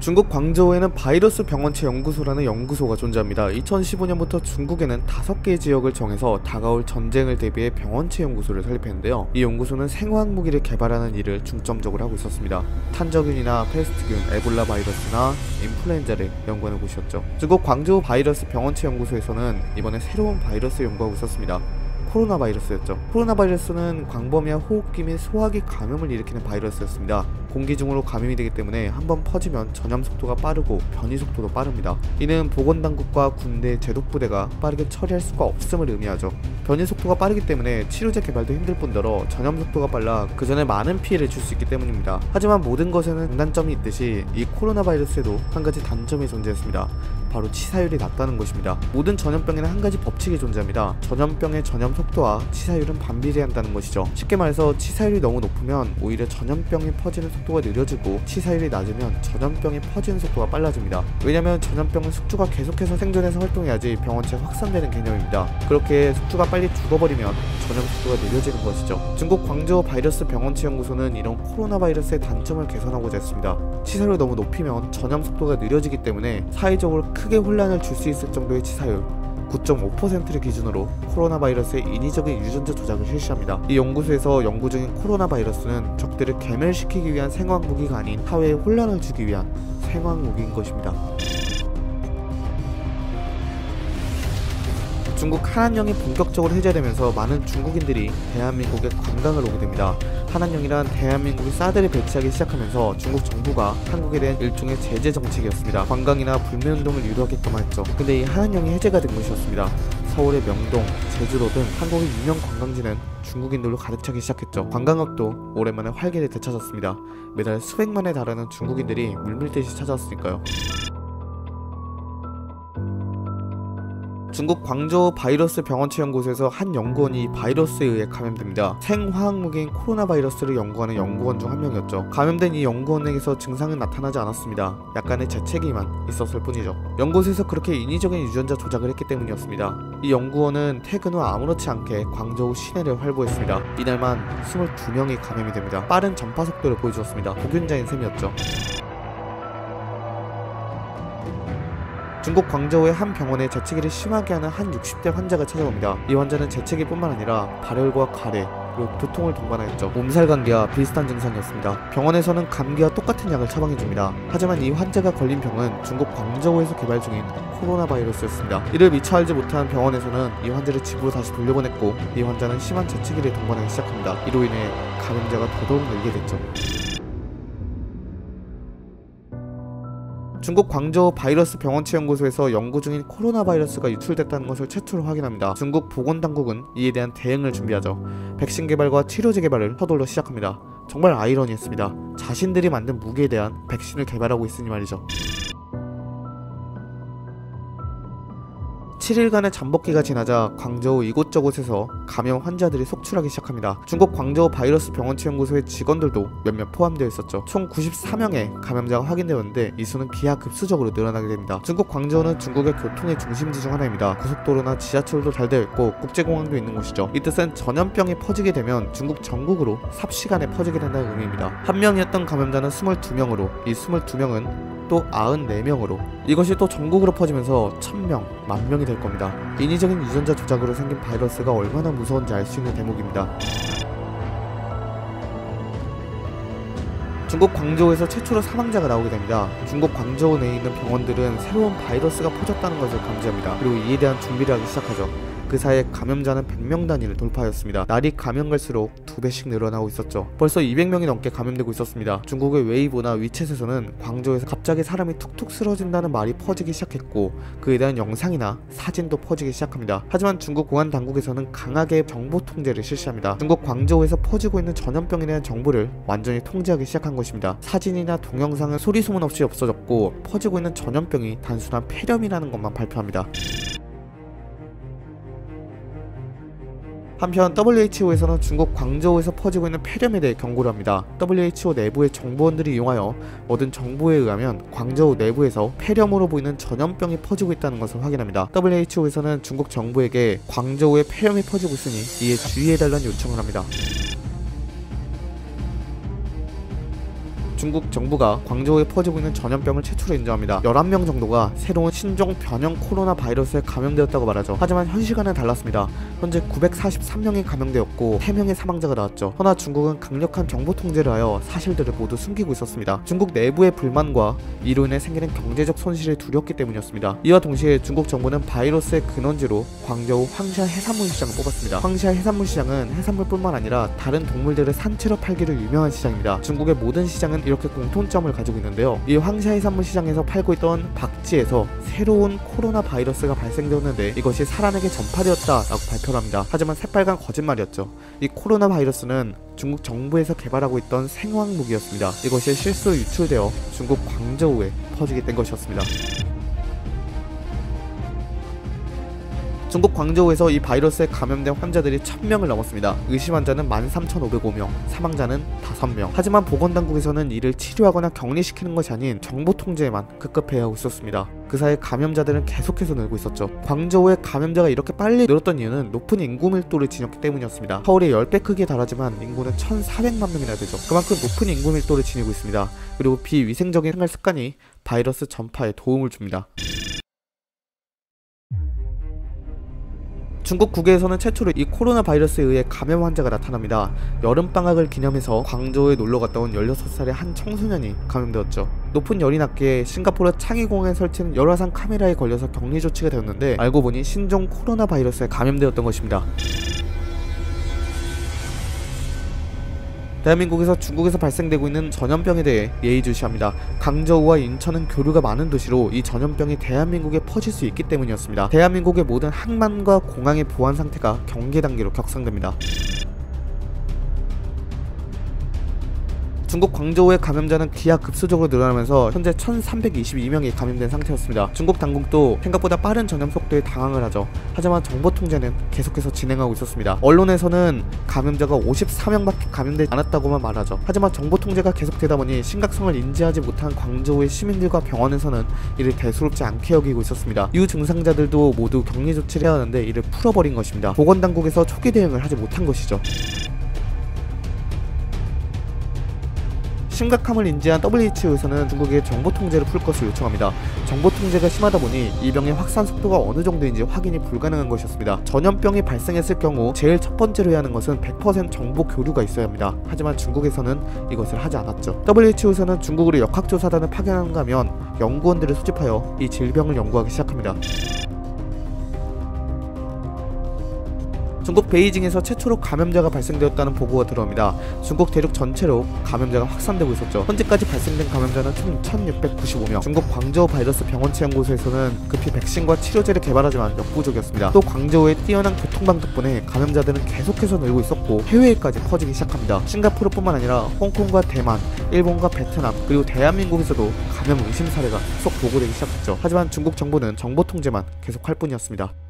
중국 광저우에는 바이러스 병원체 연구소라는 연구소가 존재합니다. 2015년부터 중국에는 5개의 지역을 정해서 다가올 전쟁을 대비해 병원체 연구소를 설립했는데요. 이 연구소는 생화학 무기를 개발하는 일을 중점적으로 하고 있었습니다. 탄저균이나 페스트균, 에볼라 바이러스나 인플루엔자를 연구하는 곳이었죠. 중국 광저우 바이러스 병원체 연구소에서는 이번에 새로운 바이러스 연구하고 있었습니다. 코로나 바이러스였죠. 코로나 바이러스는 광범위한 호흡기 및 소화기 감염을 일으키는 바이러스였습니다. 공기 중으로 감염이 되기 때문에 한번 퍼지면 전염 속도가 빠르고 변이 속도도 빠릅니다. 이는 보건당국과 군대, 제독부대가 빠르게 처리할 수가 없음을 의미하죠. 변이 속도가 빠르기 때문에 치료제 개발도 힘들 뿐더러 전염 속도가 빨라 그 전에 많은 피해를 줄 수 있기 때문입니다. 하지만 모든 것에는 장단점이 있듯이 이 코로나 바이러스에도 한 가지 단점이 존재했습니다. 바로 치사율이 낮다는 것입니다. 모든 전염병에는 한 가지 법칙이 존재합니다. 전염병의 전염 속도와 치사율은 반비례한다는 것이죠. 쉽게 말해서 치사율이 너무 높으면 오히려 전염병이 퍼지는 속도가 느려지고 치사율이 낮으면 전염병이 퍼지는 속도가 빨라집니다. 왜냐면 전염병은 숙주가 계속해서 생존해서 활동해야지 병원체가 확산되는 개념입니다. 그렇게 숙주가 빨리 죽어버리면 전염 속도가 느려지는 것이죠. 중국 광저우 바이러스 병원체 연구소는 이런 코로나 바이러스의 단점을 개선하고자 했습니다. 치사율이 너무 높이면 전염 속도가 느려지기 때문에 사회적으로 크게 혼란을 줄 수 있을 정도의 치사율 9.5%를 기준으로 코로나 바이러스의 인위적인 유전자 조작을 실시합니다. 이 연구소에서 연구 중인 코로나 바이러스는 적들을 괴멸시키기 위한 생화학 무기가 아닌 사회에 혼란을 주기 위한 생화학 무기인 것입니다. 중국 한한령이 본격적으로 해제되면서 많은 중국인들이 대한민국에 관광을 오게 됩니다. 한한령이란 대한민국이 사드를 배치하기 시작하면서 중국 정부가 한국에 대한 일종의 제재 정책이었습니다. 관광이나 불매운동을 유도하게끔 했죠. 근데 이 한한령이 해제가 된 것이었습니다. 서울의 명동, 제주도 등 한국의 유명 관광지는 중국인들로 가득 차기 시작했죠. 관광업도 오랜만에 활기를 되찾았습니다. 매달 수백만에 달하는 중국인들이 물밀듯이 찾아왔으니까요. 중국 광저우 바이러스 병원체 연구소에서 한 연구원이 바이러스에 의해 감염됩니다. 생화학무기인 코로나 바이러스를 연구하는 연구원 중 한 명이었죠. 감염된 이 연구원에게서 증상은 나타나지 않았습니다. 약간의 재채기만 있었을 뿐이죠. 연구소에서 그렇게 인위적인 유전자 조작을 했기 때문이었습니다. 이 연구원은 퇴근 후 아무렇지 않게 광저우 시내를 활보했습니다. 이날만 22명이 감염이 됩니다. 빠른 전파 속도를 보여주었습니다. 복균자인 셈이었죠. 중국 광저우의 한 병원에 재채기를 심하게 하는 한 60대 환자가 찾아옵니다. 이 환자는 재채기뿐만 아니라 발열과 가래, 그리고 두통을 동반하였죠. 몸살 감기와 비슷한 증상이었습니다. 병원에서는 감기와 똑같은 약을 처방해줍니다. 하지만 이 환자가 걸린 병은 중국 광저우에서 개발 중인 코로나 바이러스였습니다. 이를 미처 알지 못한 병원에서는 이 환자를 집으로 다시 돌려보냈고 이 환자는 심한 재채기를 동반하기 시작합니다. 이로 인해 감염자가 더더욱 늘게 됐죠. 중국 광저우 바이러스 병원체 연구소에서 연구 중인 코로나 바이러스가 유출됐다는 것을 최초로 확인합니다. 중국 보건당국은 이에 대한 대응을 준비하죠. 백신 개발과 치료제 개발을 서둘러 시작합니다. 정말 아이러니했습니다. 자신들이 만든 무기에 대한 백신을 개발하고 있으니 말이죠. 7일간의 잠복기가 지나자 광저우 이곳저곳에서 감염 환자들이 속출하기 시작합니다. 중국 광저우 바이러스 병원체 연구소의 직원들도 몇몇 포함되어 있었죠. 총 94명의 감염자가 확인되었는데 이 수는 기하급수적으로 늘어나게 됩니다. 중국 광저우는 중국의 교통의 중심지 중 하나입니다. 고속도로나 지하철도 잘 되어 있고 국제공항도 있는 곳이죠. 이 뜻은 전염병이 퍼지게 되면 중국 전국으로 삽시간에 퍼지게 된다는 의미입니다. 한 명이었던 감염자는 22명으로 이 22명은 또 94명으로 이것이 또 전국으로 퍼지면서 1000명, 10,000명이 될 겁니다. 인위적인 유전자 조작으로 생긴 바이러스가 얼마나 무서운지 알 수 있는 대목입니다. 중국 광저우에서 최초로 사망자가 나오게 됩니다. 중국 광저우 내에 있는 병원들은 새로운 바이러스가 퍼졌다는 것을 감지합니다. 그리고 이에 대한 준비를 하기 시작하죠. 그 사이에 감염자는 100명 단위를 돌파하였습니다. 날이 가면 갈수록 2배씩 늘어나고 있었죠. 벌써 200명이 넘게 감염되고 있었습니다. 중국의 웨이보나 위챗에서는 광저우에서 갑자기 사람이 툭툭 쓰러진다는 말이 퍼지기 시작했고 그에 대한 영상이나 사진도 퍼지기 시작합니다. 하지만 중국 공안 당국에서는 강하게 정보 통제를 실시합니다. 중국 광저우에서 퍼지고 있는 전염병에 대한 정보를 완전히 통제하기 시작한 것입니다. 사진이나 동영상은 소리소문 없이 없어졌고 퍼지고 있는 전염병이 단순한 폐렴이라는 것만 발표합니다. 한편 WHO에서는 중국 광저우에서 퍼지고 있는 폐렴에 대해 경고를 합니다. WHO 내부의 정보원들이 이용하여 얻은 정보에 의하면 광저우 내부에서 폐렴으로 보이는 전염병이 퍼지고 있다는 것을 확인합니다. WHO에서는 중국 정부에게 광저우에 폐렴이 퍼지고 있으니 이에 주의해달라는 요청을 합니다. 중국 정부가 광저우에 퍼지고 있는 전염병을 최초로 인정합니다. 11명 정도가 새로운 신종 변형 코로나 바이러스에 감염되었다고 말하죠. 하지만 현 시간은 달랐습니다. 현재 943명이 감염되었고 3명의 사망자가 나왔죠. 허나 중국은 강력한 정보 통제를 하여 사실들을 모두 숨기고 있었습니다. 중국 내부의 불만과 이로 인해 생기는 경제적 손실이 두렵기 때문이었습니다. 이와 동시에 중국 정부는 바이러스의 근원지로 광저우 황샤 해산물 시장을 뽑았습니다. 황샤 해산물 시장은 해산물뿐만 아니라 다른 동물들을 산채로 팔기로 유명한 시장입니다. 중국의 모든 시장은 이렇게 공통점을 가지고 있는데요. 이 황샤 해산물 시장에서 팔고 있던 박쥐에서 새로운 코로나 바이러스가 발생되었는데 이것이 사람에게 전파되었다라고 발표를 합니다. 하지만 새빨간 거짓말이었죠. 이 코로나 바이러스는 중국 정부에서 개발하고 있던 생화학 무기였습니다. 이것이 실수로 유출되어 중국 광저우에 퍼지게 된 것이었습니다. 중국 광저우에서 이 바이러스에 감염된 환자들이 1000명을 넘었습니다. 의심 환자는 13,505명, 사망자는 5명. 하지만 보건당국에서는 이를 치료하거나 격리시키는 것이 아닌 정보 통제에만 급급해야 하고 있었습니다. 그 사이 감염자들은 계속해서 늘고 있었죠. 광저우의 감염자가 이렇게 빨리 늘었던 이유는 높은 인구 밀도를 지녔기 때문이었습니다. 서울의 10배 크기에 달하지만 인구는 1,400만 명이나 되죠. 그만큼 높은 인구 밀도를 지니고 있습니다. 그리고 비위생적인 생활 습관이 바이러스 전파에 도움을 줍니다. 중국 국외에서는 최초로 이 코로나 바이러스에 의해 감염 환자가 나타납니다. 여름방학을 기념해서 광저우에 놀러갔다 온 16살의 한 청소년이 감염되었죠. 높은 열이 났기에 싱가포르 창의공항에 설치한 열화상 카메라에 걸려서 격리 조치가 되었는데 알고 보니 신종 코로나 바이러스에 감염되었던 것입니다. 대한민국에서 중국에서 발생되고 있는 전염병에 대해 예의주시합니다. 광저우와 인천은 교류가 많은 도시로 이 전염병이 대한민국에 퍼질 수 있기 때문이었습니다. 대한민국의 모든 항만과 공항의 보안 상태가 경계 단계로 격상됩니다. 중국 광저우의 감염자는 기하급수적으로 늘어나면서 현재 1322명이 감염된 상태였습니다. 중국 당국도 생각보다 빠른 전염 속도에 당황을 하죠. 하지만 정보 통제는 계속해서 진행하고 있었습니다. 언론에서는 감염자가 54명밖에 감염되지 않았다고만 말하죠. 하지만 정보 통제가 계속되다 보니 심각성을 인지하지 못한 광저우의 시민들과 병원에서는 이를 대수롭지 않게 여기고 있었습니다. 유증상자들도 모두 격리 조치를 해야 하는데 이를 풀어버린 것입니다. 보건당국에서 초기 대응을 하지 못한 것이죠. 심각함을 인지한 WHO에서는 중국에 정보 통제를 풀 것을 요청합니다. 정보 통제가 심하다 보니 이 병의 확산 속도가 어느 정도인지 확인이 불가능한 것이었습니다. 전염병이 발생했을 경우 제일 첫 번째로 해야 하는 것은 100% 정보 교류가 있어야 합니다. 하지만 중국에서는 이것을 하지 않았죠. WHO에서는 중국으로 역학조사단을 파견하는가 하면 연구원들을 수집하여 이 질병을 연구하기 시작합니다. 중국 베이징에서 최초로 감염자가 발생되었다는 보고가 들어옵니다. 중국 대륙 전체로 감염자가 확산되고 있었죠. 현재까지 발생된 감염자는 총 1695명. 중국 광저우 바이러스 병원체 연구소에서는 급히 백신과 치료제를 개발하지만 역부족이었습니다. 또 광저우의 뛰어난 교통망 덕분에 감염자들은 계속해서 늘고 있었고 해외에까지 퍼지기 시작합니다. 싱가포르뿐만 아니라 홍콩과 대만, 일본과 베트남, 그리고 대한민국에서도 감염 의심 사례가 계속 보고되기 시작했죠. 하지만 중국 정부는 정보 통제만 계속할 뿐이었습니다.